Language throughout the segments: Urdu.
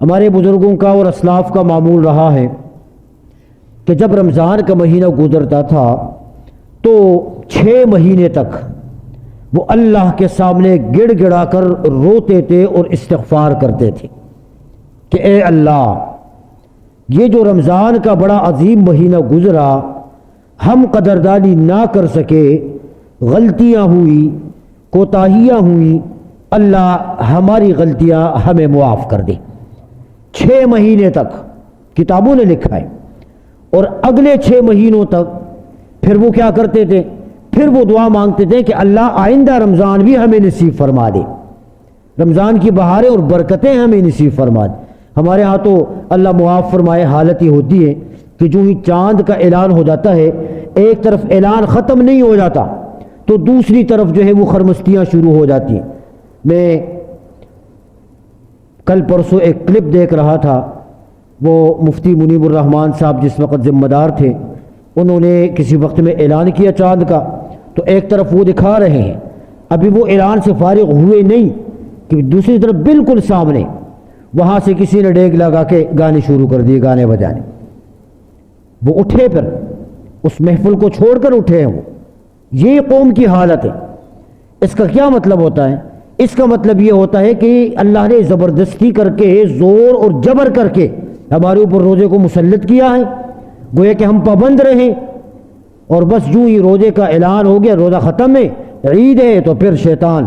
ہمارے بزرگوں کا اور اسلاف کا معمول رہا ہے کہ جب رمضان کا مہینہ گزرتا تھا تو 6 مہینے تک وہ اللہ کے سامنے گڑ گڑا کر روتے تھے اور استغفار کرتے تھے کہ اے اللہ، یہ جو رمضان کا بڑا عظیم مہینہ گزرا، ہم قدردانی نہ کر سکے، غلطیاں ہوئی، کوتاہیاں ہوئیں، اللہ ہماری غلطیاں ہمیں معاف کر دے۔ 6 مہینے تک کتابوں نے لکھا ہے، اور اگلے 6 مہینوں تک پھر وہ کیا کرتے تھے؟ پھر وہ دعا مانگتے تھے کہ اللہ آئندہ رمضان بھی ہمیں نصیب فرما دے، رمضان کی بہاریں اور برکتیں ہمیں نصیب فرما دے۔ ہمارے ہاں تو اللہ معاف فرمائے حالت یہ ہوتی ہے کہ جو ہی چاند کا اعلان ہو جاتا ہے، ایک طرف اعلان ختم نہیں ہو جاتا تو دوسری طرف جو ہے وہ خرمستیاں شروع ہو جاتی ہیں۔ میں کل پرسوں ایک کلپ دیکھ رہا تھا، وہ مفتی منیب الرحمان صاحب جس وقت ذمہ دار تھے، انہوں نے کسی وقت میں اعلان کیا چاند کا، تو ایک طرف وہ دکھا رہے ہیں، ابھی وہ اعلان سے فارغ ہوئے نہیں کہ دوسری طرف بالکل سامنے وہاں سے کسی نے ڈیگ لگا کے گانے شروع کر دیے، گانے بجانے۔ وہ اٹھے، پھر اس محفل کو چھوڑ کر اٹھے ہیں وہ۔ یہ قوم کی حالت ہے۔ اس کا کیا مطلب ہوتا ہے؟ اس کا مطلب یہ ہوتا ہے کہ اللہ نے زبردستی کر کے، زور اور جبر کر کے ہمارے اوپر روزے کو مسلط کیا ہے، گویا کہ ہم پابند رہیں، اور بس جو ہی روزے کا اعلان ہو گیا، روزہ ختم ہے، عید ہے، تو پھر شیطان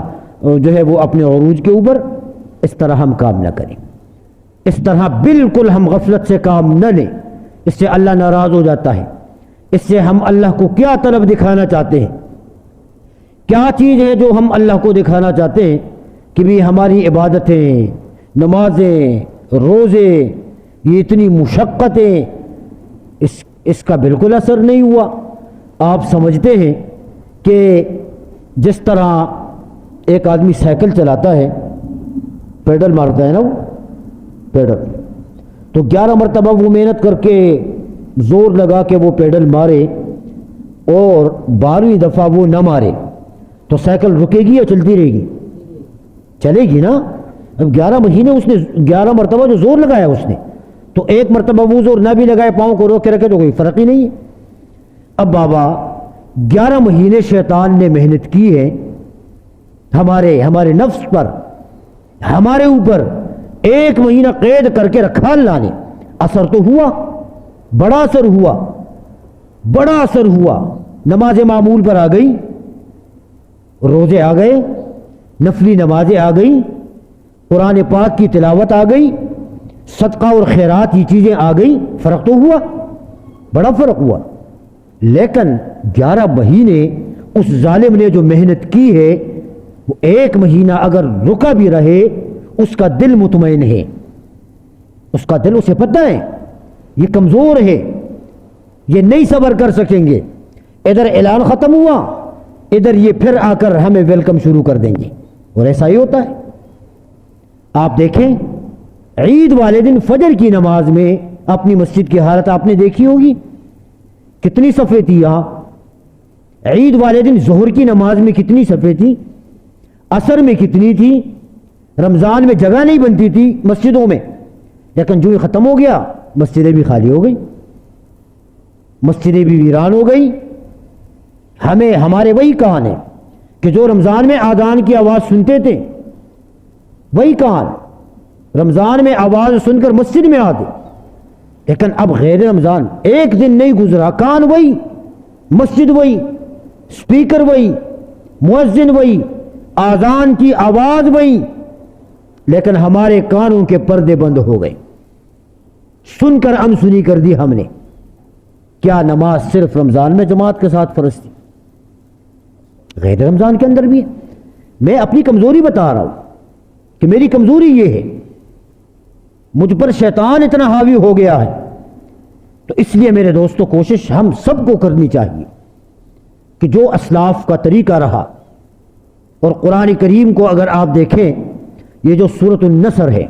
جو ہے وہ اپنے عروج کے اوپر۔ اس طرح ہم کام نہ کریں، اس طرح بالکل ہم غفلت سے کام نہ لیں، اس سے اللہ ناراض ہو جاتا ہے۔ اس سے ہم اللہ کو کیا طلب دکھانا چاہتے ہیں؟ کیا چیز ہے جو ہم اللہ کو دکھانا چاہتے ہیں کہ بھی ہماری عبادتیں، نمازیں، روزے، یہ اتنی مشقتیں، اس کا بالکل اثر نہیں ہوا۔ آپ سمجھتے ہیں کہ جس طرح ایک آدمی سائیکل چلاتا ہے، پیڈل مارتا ہے نا، وہ پیڈل، تو 11 مرتبہ وہ محنت کر کے زور لگا کے وہ پیڈل مارے اور 12ویں دفعہ وہ نہ مارے تو سائیکل رکے گی یا چلتی رہے گی؟ چلے گی نا۔ اب 11 مہینے اس نے 11 مرتبہ جو زور لگایا اس نے، تو ایک مرتبہ وہ زور نہ بھی لگائے، پاؤں کو روک کے رکھے، تو کوئی فرق ہی نہیں ہے۔ اب بابا 11 مہینے شیطان نے محنت کی ہے ہمارے نفس پر، ہمارے اوپر 1 مہینہ قید کر کے رکھا اللہ نے۔ اثر تو ہوا، بڑا اثر ہوا، بڑا اثر ہوا۔ نماز معمول پر آ گئی، روزے آ گئے، نفلی نمازیں آ گئی، قرآن پاک کی تلاوت آ گئی، صدقہ اور خیرات یہ چیزیں آ گئی، فرق تو ہوا، بڑا فرق ہوا۔ لیکن 11 مہینے اس ظالم نے جو محنت کی ہے، وہ 1 مہینہ اگر رکا بھی رہے، اس کا دل مطمئن ہے، اس کا دل، اسے پتہ ہے یہ کمزور ہے، یہ نہیں صبر کر سکیں گے۔ ادھر اعلان ختم ہوا، ادھر یہ پھر آ کر ہمیں ویلکم شروع کر دیں گے، اور ایسا ہی ہوتا ہے۔ آپ دیکھیں عید والے دن فجر کی نماز میں اپنی مسجد کی حالت آپ نے دیکھی ہوگی، کتنی صفیں تھی یہاں۔ عید والے دن ظہر کی نماز میں کتنی صفیں تھی، عصر میں کتنی تھی، رمضان میں جگہ نہیں بنتی تھی مسجدوں میں، لیکن جو ہی ختم ہو گیا مسجدیں بھی خالی ہو گئی، مسجدیں بھی ویران ہو گئی۔ ہمیں ہمارے وہی کان ہے کہ جو رمضان میں آذان کی آواز سنتے تھے، وہی کان رمضان میں آواز سن کر مسجد میں آتے، لیکن اب غیر رمضان ایک دن نہیں گزرا، کان وہی، مسجد وہی، سپیکر وہی، مؤذن وہی، آذان کی آواز وہی، لیکن ہمارے کانوں کے پردے بند ہو گئے، سن کر انسنی کر دی ہم نے۔ کیا نماز صرف رمضان میں جماعت کے ساتھ فرض تھی؟ غیر رمضان کے اندر بھی ہے۔ میں اپنی کمزوری بتا رہا ہوں کہ میری کمزوری یہ ہے، مجھ پر شیطان اتنا حاوی ہو گیا ہے۔ تو اس لیے میرے دوستو کوشش ہم سب کو کرنی چاہیے کہ جو اسلاف کا طریقہ رہا، اور قرآن کریم کو اگر آپ دیکھیں، یہ جو سورۃ النصر ہے،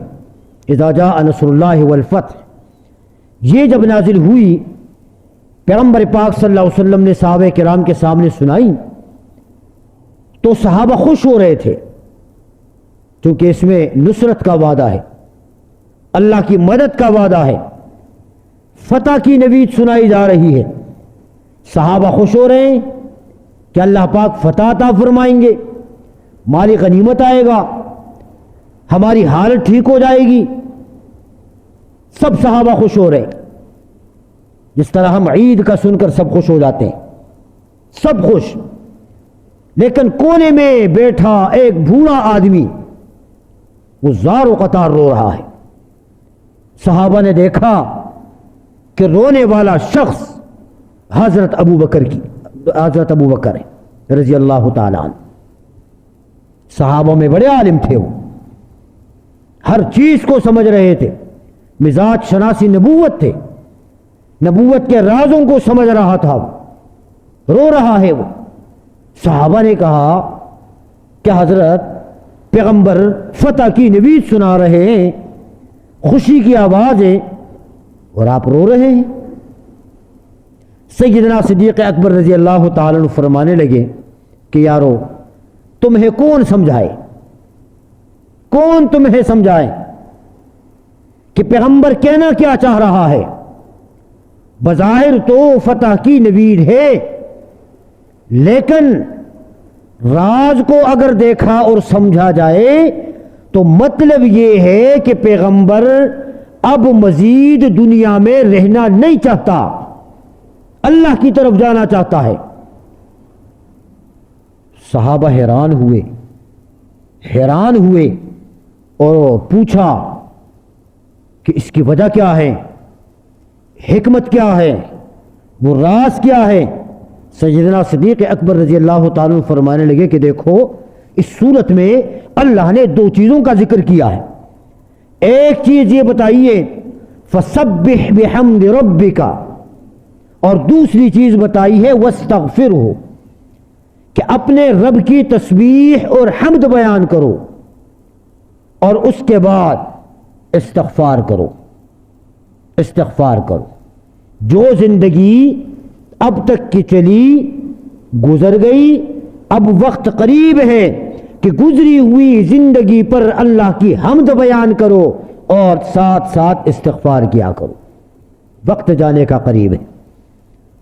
اذا جاء نصر اللہ والفتح، یہ جب نازل ہوئی، پیغمبر پاک صلی اللہ علیہ وسلم نے صحابہ کرام کے سامنے سنائی تو صحابہ خوش ہو رہے تھے، کیونکہ اس میں نصرت کا وعدہ ہے، اللہ کی مدد کا وعدہ ہے، فتح کی نوید سنائی جا رہی ہے۔ صحابہ خوش ہو رہے ہیں کہ اللہ پاک فتح عطا فرمائیں گے، مالی غنیمت آئے گا، ہماری حالت ٹھیک ہو جائے گی۔ سب صحابہ خوش ہو رہے ہیں، جس طرح ہم عید کا سن کر سب خوش ہو جاتے ہیں، سب خوش۔ لیکن کونے میں بیٹھا ایک بوڑھا آدمی وہ زار و قطار رو رہا ہے۔ صحابہ نے دیکھا کہ رونے والا شخص حضرت ابو بکر ہے رضی اللہ تعالیٰ عنہ۔ صحابہ میں بڑے عالم تھے، وہ ہر چیز کو سمجھ رہے تھے، مزاج شناسی نبوت تھے، نبوت کے رازوں کو سمجھ رہا تھا، وہ رو رہا ہے۔ وہ صحابہ نے کہا کہ حضرت پیغمبر فتح کی نوید سنا رہے ہیں، خوشی کی آواز ہے اور آپ رو رہے ہیں۔ سیدنا صدیق اکبر رضی اللہ تعالیٰ عنہ فرمانے لگے کہ یارو تمہیں کون سمجھائے، کون تمہیں سمجھائے کہ پیغمبر کہنا کیا چاہ رہا ہے؟ بظاہر تو فتح کی نوید ہے، لیکن راز کو اگر دیکھا اور سمجھا جائے تو مطلب یہ ہے کہ پیغمبر اب مزید دنیا میں رہنا نہیں چاہتا، اللہ کی طرف جانا چاہتا ہے۔ صحابہ حیران ہوئے اور پوچھا کہ اس کی وجہ کیا ہے، حکمت کیا ہے، وہ راز کیا ہے؟ سیدنا صدیق اکبر رضی اللہ تعالیٰ عنہ فرمانے لگے کہ دیکھو اس صورت میں اللہ نے دو چیزوں کا ذکر کیا ہے۔ ایک چیز یہ بتائیے فسبح بحمد ربک، اور دوسری چیز بتائی ہے واستغفرہ، کہ اپنے رب کی تسبیح اور حمد بیان کرو اور اس کے بعد استغفار کرو۔ جو زندگی اب تک کی چلی گزر گئی، اب وقت قریب ہے کہ گزری ہوئی زندگی پر اللہ کی حمد بیان کرو اور ساتھ ساتھ استغفار کیا کرو، وقت جانے کا قریب ہے۔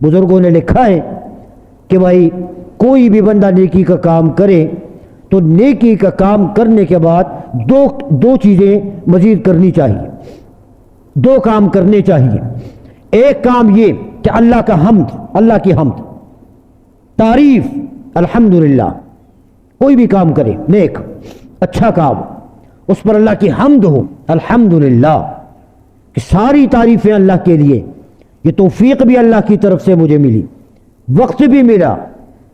بزرگوں نے لکھا ہے کہ بھائی کوئی بھی بندہ نیکی کا کام کرے تو نیکی کا کام کرنے کے بعد دو چیزیں مزید کرنی چاہیے، دو کام کرنے چاہیے۔ ایک کام یہ کہ اللہ کی حمد، تعریف، الحمدللہ، کوئی بھی کام کرے نیک اچھا کام، اس پر اللہ کی حمد ہو، الحمدللہ، کہ ساری تعریفیں اللہ کے لیے، یہ توفیق بھی اللہ کی طرف سے مجھے ملی، وقت بھی ملا،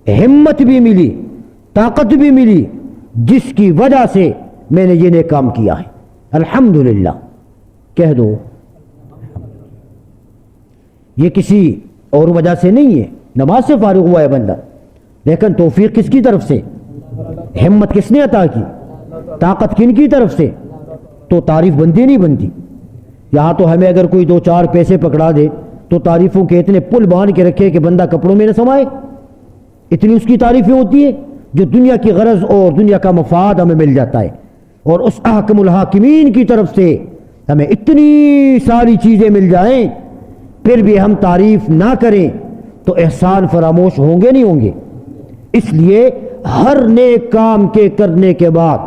ہمت بھی ملی، طاقت بھی ملی، جس کی وجہ سے میں نے یہ نیک کام کیا ہے، الحمدللہ کہہ دو۔ یہ کسی اور وجہ سے نہیں ہے، نماز سے فارغ ہوا ہے بندہ، لیکن توفیق کس کی طرف سے، ہمت کس نے عطا کی، طاقت کن کی طرف سے؟ تو تعریف بنتی نہیں بنتی۔ یہاں تو ہمیں اگر کوئی دو چار پیسے پکڑا دے تو تعریفوں کے اتنے پل باندھ کے رکھے کہ بندہ کپڑوں میں نہ سمائے، اتنی اس کی تعریفیں ہوتی ہیں، جو دنیا کی غرض اور دنیا کا مفاد ہمیں مل جاتا ہے، اور اس احکم الحاکمین کی طرف سے ہمیں اتنی ساری چیزیں مل جائیں، پھر بھی ہم تعریف نہ کریں تو احسان فراموش ہوں گے نہیں ہوں گے۔ اس لیے ہر نیک کام کے کرنے کے بعد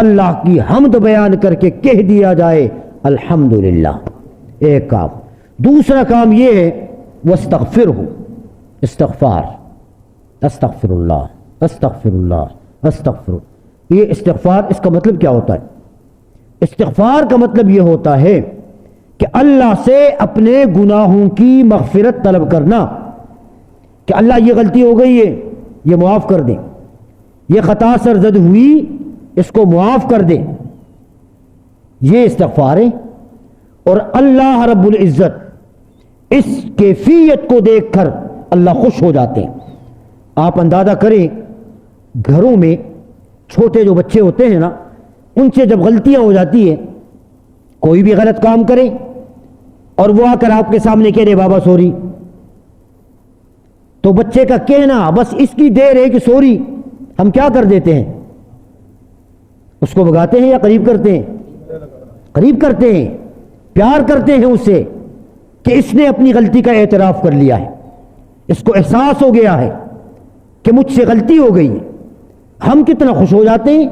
اللہ کی حمد بیان کر کے کہہ دیا جائے الحمدللہ، ایک کام۔ دوسرا کام یہ ہے واستغفرہ، استغفار، استغفر اللہ، استغفر اللہ، استغفر۔ یہ استغفار، اس کا مطلب کیا ہوتا ہے؟ استغفار کا مطلب یہ ہوتا ہے کہ اللہ سے اپنے گناہوں کی مغفرت طلب کرنا، کہ اللہ یہ غلطی ہو گئی ہے، یہ معاف کر دیں، یہ خطا سرزد ہوئی، اس کو معاف کر دیں، یہ استغفار ہے۔ اور اللہ رب العزت اس کیفیت کو دیکھ کر اللہ خوش ہو جاتے ہیں۔ آپ اندازہ کریں، گھروں میں چھوٹے جو بچے ہوتے ہیں نا، ان سے جب غلطیاں ہو جاتی ہیں، کوئی بھی غلط کام کرے اور وہ آ کر آپ کے سامنے کہہ دے بابا سوری، تو بچے کا کہنا بس اس کی دیر ہے کہ سوری، ہم کیا کر دیتے ہیں؟ اس کو بھگاتے ہیں یا قریب کرتے ہیں؟ قریب کرتے ہیں، پیار کرتے ہیں اسے کہ اس نے اپنی غلطی کا اعتراف کر لیا ہے، اس کو احساس ہو گیا ہے کہ مجھ سے غلطی ہو گئی ہے۔ ہم کتنا خوش ہو جاتے ہیں،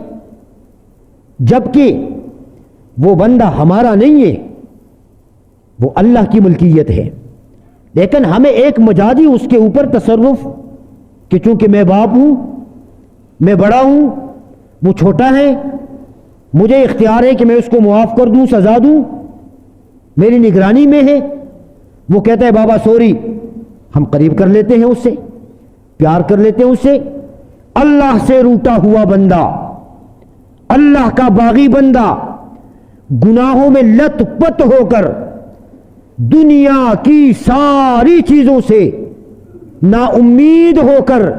جبکہ وہ بندہ ہمارا نہیں ہے، وہ اللہ کی ملکیت ہے، لیکن ہمیں ایک مجازی اس کے اوپر تصرف کہ چونکہ میں باپ ہوں، میں بڑا ہوں، وہ چھوٹا ہے، مجھے اختیار ہے کہ میں اس کو معاف کر دوں، سزا دوں، میری نگرانی میں ہے۔ وہ کہتا ہے بابا سوری، ہم قریب کر لیتے ہیں اس سے، پیار کر لیتے ہیں اس سے۔ اللہ سے روٹا ہوا بندہ، اللہ کا باغی بندہ، گناہوں میں لت پت ہو کر دنیا کی ساری چیزوں سے نا امید ہو کر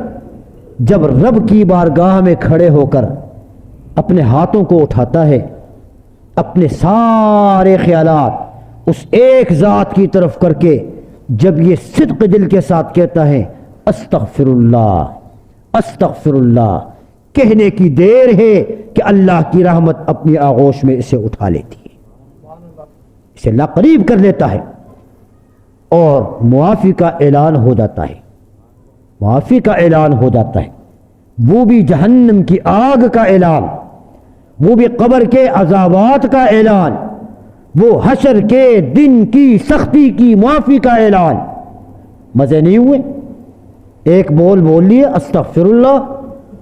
جب رب کی بارگاہ میں کھڑے ہو کر اپنے ہاتھوں کو اٹھاتا ہے، اپنے سارے خیالات اس ایک ذات کی طرف کر کے جب یہ صدق دل کے ساتھ کہتا ہے استغفر اللہ استغفر اللہ، کہنے کی دیر ہے کہ اللہ کی رحمت اپنی آغوش میں اسے اٹھا لیتی ہے، اسے اللہ قریب کر لیتا ہے اور معافی کا اعلان ہو جاتا ہے، معافی کا اعلان ہو جاتا ہے، وہ بھی جہنم کی آگ کا اعلان، وہ بھی قبر کے عذابات کا اعلان، وہ حشر کے دن کی سختی کی معافی کا اعلان۔ مزے نہیں ہوئے؟ ایک بول لیے استغفر اللہ،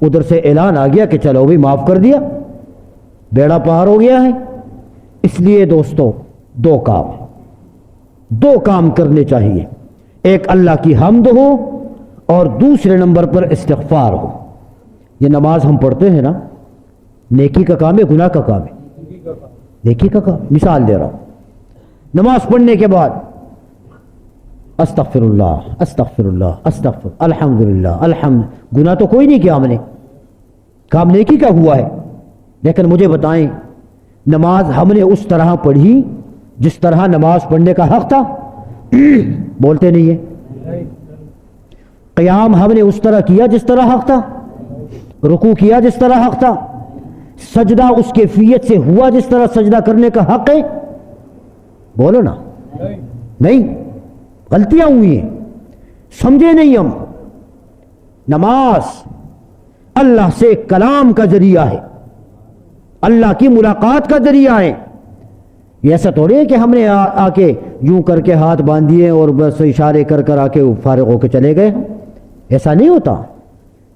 ادھر سے اعلان آ گیا کہ چلو بھی معاف کر دیا، بیڑا پار ہو گیا ہے۔ اس لیے دوستو دو کام کرنے چاہیے، ایک اللہ کی حمد ہو اور دوسرے نمبر پر استغفار ہو۔ یہ نماز ہم پڑھتے ہیں نا، نیکی کا کام ہے گناہ کا کام ہے؟ نیکی کا کام۔ مثال دے رہا ہوں، نماز پڑھنے کے بعد استغفر اللہ استغفر اللہ استغفر الحمدللہ الحمد، گناہ تو کوئی نہیں کیا ہم نے، کام نیکی کا ہوا ہے، لیکن مجھے بتائیں نماز ہم نے اس طرح پڑھی جس طرح نماز پڑھنے کا حق تھا؟ بولتے نہیں ہے۔ قیام ہم نے اس طرح کیا جس طرح حق تھا؟ رکوع کیا جس طرح حق تھا؟ سجدہ اس کیفیت سے ہوا جس طرح سجدہ کرنے کا حق ہے؟ بولو نا، نہیں، غلطیاں ہوئی ہیں، سمجھے نہیں ہم۔ نماز اللہ سے کلام کا ذریعہ ہے، اللہ کی ملاقات کا ذریعہ ہے۔ یہ ایسا تھوڑی ہے کہ ہم نے آ کے یوں کر کے ہاتھ باندھ دیے اور بس اشارے کر کر آ کے فارغ ہو کے چلے گئے، ایسا نہیں ہوتا۔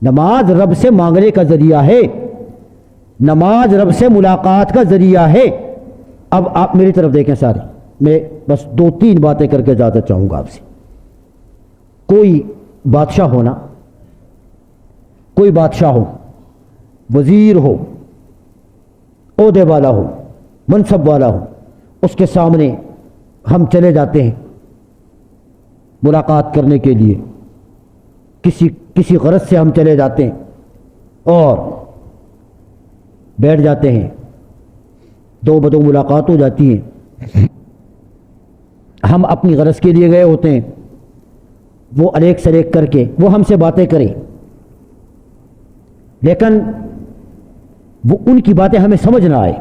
نماز رب سے مانگنے کا ذریعہ ہے، نماز رب سے ملاقات کا ذریعہ ہے۔ اب آپ میری طرف دیکھیں سارے، میں بس 2-3 باتیں کر کے اجازت چاہوں گا آپ سے۔ کوئی بادشاہ ہونا، کوئی بادشاہ ہو، وزیر ہو، عہدے والا ہو، منصب والا ہو، اس کے سامنے ہم چلے جاتے ہیں ملاقات کرنے کے لیے، کسی غرض سے ہم چلے جاتے ہیں اور بیٹھ جاتے ہیں، دو بدو ملاقات ہو جاتی ہے، ہم اپنی غرض کے لیے گئے ہوتے ہیں، وہ الیک سلیک کر کے وہ ہم سے باتیں کریں، لیکن وہ ان کی باتیں ہمیں سمجھ نہ آئے،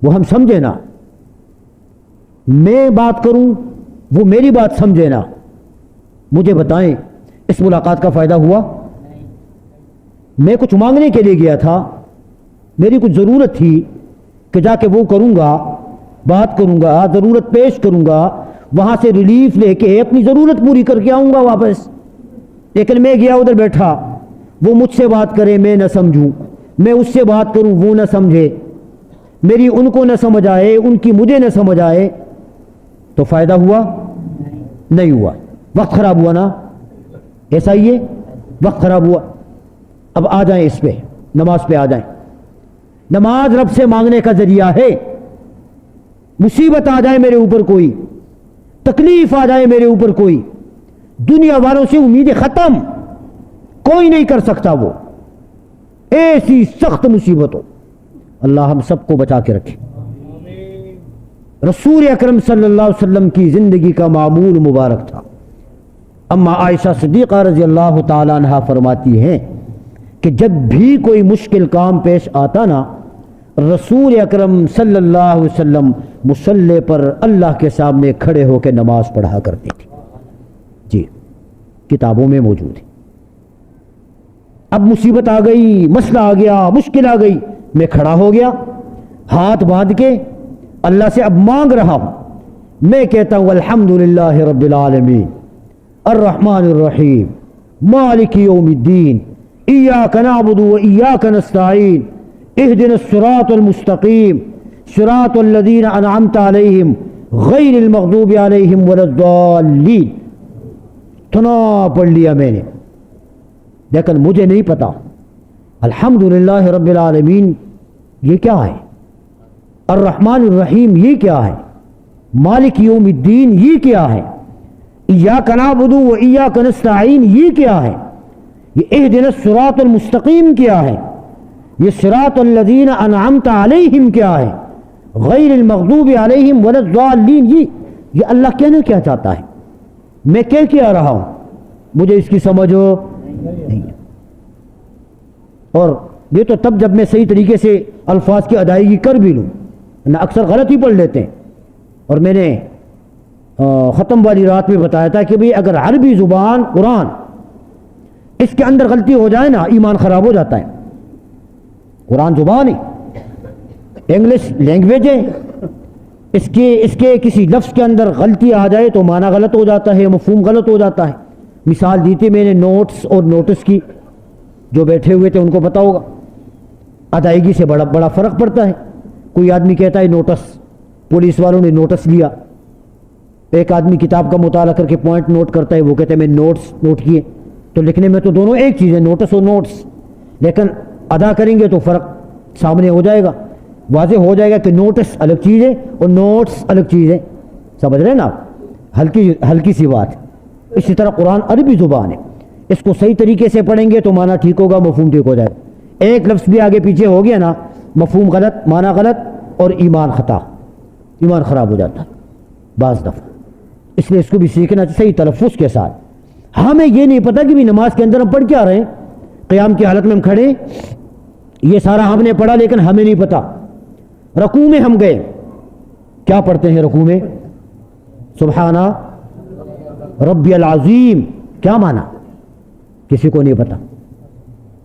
وہ ہم سمجھے نہ، میں بات کروں وہ میری بات سمجھے نہ۔ مجھے بتائیں اس ملاقات کا فائدہ ہوا؟ میں کچھ مانگنے کے لیے گیا تھا، میری کچھ ضرورت تھی کہ جا کے وہ کروں گا، بات کروں گا، ضرورت پیش کروں گا، وہاں سے ریلیف لے کے اپنی ضرورت پوری کر کے آؤں گا واپس، لیکن میں گیا ادھر بیٹھا، وہ مجھ سے بات کرے میں نہ سمجھوں، میں اس سے بات کروں وہ نہ سمجھے، میری ان کو نہ سمجھ آئے، ان کی مجھے نہ سمجھ آئے، تو فائدہ ہوا؟ نہیں ہوا، وقت خراب ہوا نا، ایسا ہی ہے، وقت خراب ہوا۔ اب آ جائیں اس پہ، نماز پہ آ جائیں۔ نماز رب سے مانگنے کا ذریعہ ہے۔ مصیبت آ جائے میرے اوپر کوئی، تکلیف آ جائے میرے اوپر کوئی، دنیا والوں سے امیدیں ختم، کوئی نہیں کر سکتا، وہ ایسی سخت مصیبت ہو، اللہ ہم سب کو بچا کے رکھے۔ رسول اکرم صلی اللہ علیہ وسلم کی زندگی کا معمول مبارک تھا۔ اما عائشہ صدیقہ رضی اللہ تعالی عنہا فرماتی ہیں کہ جب بھی کوئی مشکل کام پیش آتا نا، رسول اکرم صلی اللہ علیہ وسلم مصلی پر اللہ کے سامنے کھڑے ہو کے نماز پڑھا کرتے تھے. جی کتابوں میں موجود ہے. اب مصیبت آ گئی، مسئلہ آ گیا، مشکل آ گئی، میں کھڑا ہو گیا ہاتھ باندھ کے اللہ سے اب مانگ رہا ہوں. میں کہتا ہوں الحمدللہ رب العالمین الرحمن الرحیم مالک یوم الدین ایاک نعبد و ایاک نستعین اہدنا الصراط المستقیم صراط الذین انعمت علیہم غیر المغضوب علیہم ولا الضالین. اتنا پڑھ لیا میں نے، لیکن مجھے نہیں پتا الحمدللہ رب العالمین یہ کیا ہے، الرحمن الرحیم یہ کیا ہے، مالک یوم الدین یہ کیا ہے، ایاک نعبد و ایاک نستعین یہ کیا ہے، یہ اہدنا الصراط المستقیم کیا ہے، یہ صراط الذین انعمت علیہم کیا ہے، غیر المغضوب علیہم ولا الضالین یہ اللہ کہنا کیا چاہتا ہے، میں کہہ کے آ رہا ہوں، مجھے اس کی سمجھ نہیں. اور یہ تو تب جب میں صحیح طریقے سے الفاظ کی ادائیگی کر بھی لوں، نہ اکثر غلط ہی پڑھ لیتے ہیں. اور میں نے ختم والی رات میں بتایا تھا کہ بھئی اگر عربی زبان قرآن اس کے اندر غلطی ہو جائے نا ایمان خراب ہو جاتا ہے. قرآن زبان ہے، انگلش لینگویج ہے، اس کے کسی لفظ کے اندر غلطی آ جائے تو معنی غلط ہو جاتا ہے، مفہوم غلط ہو جاتا ہے. مثال دی تھی میں نے نوٹس اور نوٹس کی، جو بیٹھے ہوئے تھے ان کو پتا ہوگا ادائیگی سے بڑا فرق پڑتا ہے. کوئی آدمی کہتا ہے نوٹس، پولیس والوں نے نوٹس لیا، ایک آدمی کتاب کا مطالعہ کر کے پوائنٹ نوٹ کرتا ہے، وہ کہتے ہیں میں نوٹس نوٹ کیے. تو لکھنے میں تو دونوں ایک چیز ہے، نوٹس اور نوٹس، لیکن ادا کریں گے تو فرق سامنے ہو جائے گا، واضح ہو جائے گا کہ نوٹس الگ چیز ہے اور نوٹس الگ چیز ہے. سمجھ رہے ہیں نا آپ؟ ہلکی سی بات. اسی طرح قرآن عربی زبان ہے، اس کو صحیح طریقے سے پڑھیں گے تو معنی ٹھیک ہوگا، مفہوم ٹھیک ہو جائے گا. ایک لفظ بھی آگے پیچھے ہو گیا نا، مفہوم غلط، معنی غلط اور ایمان خطا، ایمان خراب ہو جاتا ہے بعض دفعہ. اس لیے اس کو بھی سیکھنا صحیح تلفظ کے ساتھ. ہمیں یہ نہیں پتا کہ بھی نماز کے اندر ہم پڑھ کیا رہے ہیں، قیام کی حالت میں ہم کھڑے، یہ سارا ہم نے پڑھا لیکن ہمیں نہیں پتا. رکوع میں ہم گئے، کیا پڑھتے ہیں رکوع میں؟ سبحانہ ربی العظیم، کیا معنی کسی کو نہیں پتا.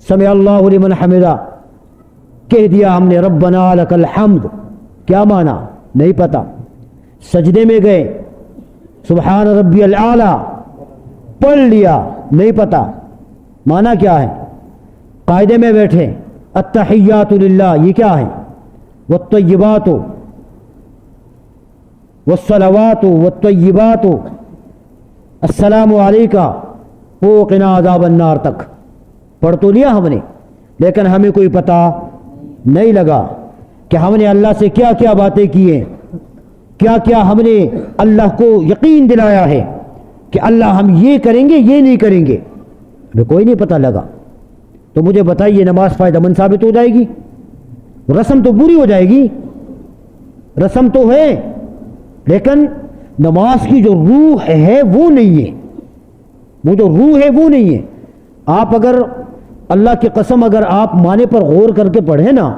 سمع اللہ لمن حمدہ کہہ دیا ہم نے، ربنا لک الحمد، کیا معنی نہیں پتا. سجدے میں گئے، سبحان ربی الاعلی پڑھ لیا، نہیں پتا معنی کیا ہے. قاعدے میں بیٹھے، التحیات للہ یہ کیا ہے، والطیبات والصلوات والطیبات السلام علیکہ وقنا عذاب النار تک پڑھ تو لیا ہم نے، لیکن ہمیں کوئی پتہ نہیں لگا کہ ہم نے اللہ سے کیا کیا باتیں کی ہیں، کیا کیا ہم نے اللہ کو یقین دلایا ہے کہ اللہ ہم یہ کریں گے یہ نہیں کریں گے، ہمیں کوئی نہیں پتہ لگا. تو مجھے بتائیے نماز فائدہ مند ثابت ہو جائے گی؟ رسم تو پوری ہو جائے گی، رسم تو ہے، لیکن نماز کی جو روح ہے وہ نہیں ہے، وہ جو روح ہے وہ نہیں ہے. آپ اگر اللہ کی قسم اگر آپ معنی پر غور کر کے پڑھیں نا